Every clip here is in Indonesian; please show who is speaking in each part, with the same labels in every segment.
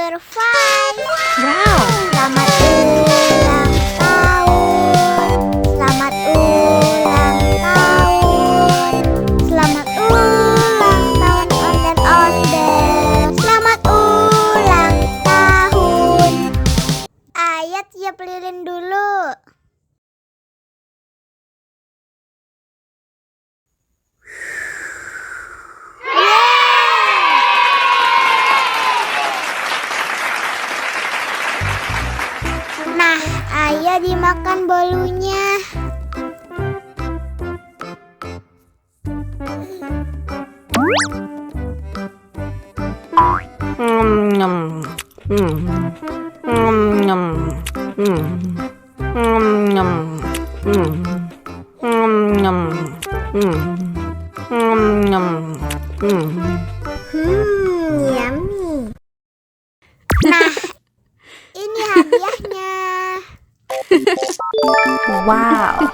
Speaker 1: survive.
Speaker 2: Wow.
Speaker 1: Selamat ulang tahun. Selamat ulang tahun. Selamat ulang tahun ondel-ondel. Selamat ulang tahun. Ayat tiup lilin dulu. Nah, ayo dimakan bolunya. Yummy. Nah, ini hadiahnya.
Speaker 2: Wow.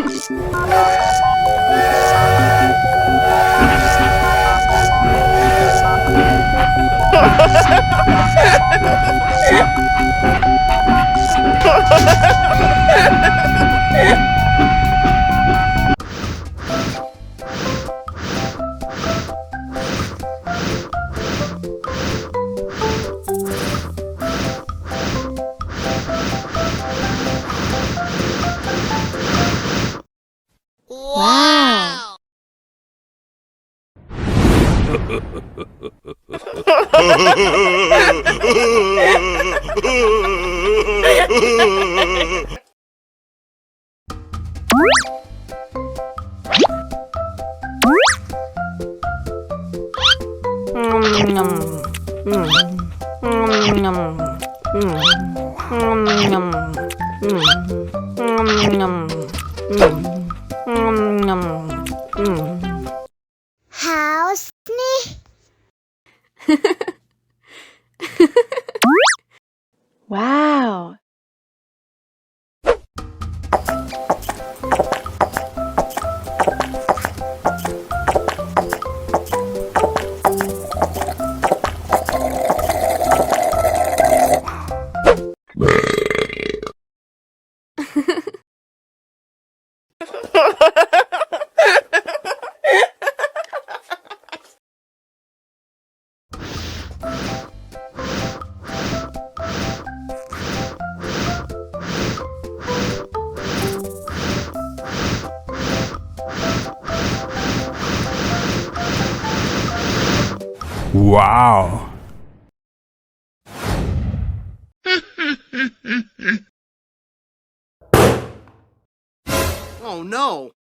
Speaker 2: Wow.
Speaker 1: Haus nih.
Speaker 2: Wow.
Speaker 3: Wow.
Speaker 4: Oh no!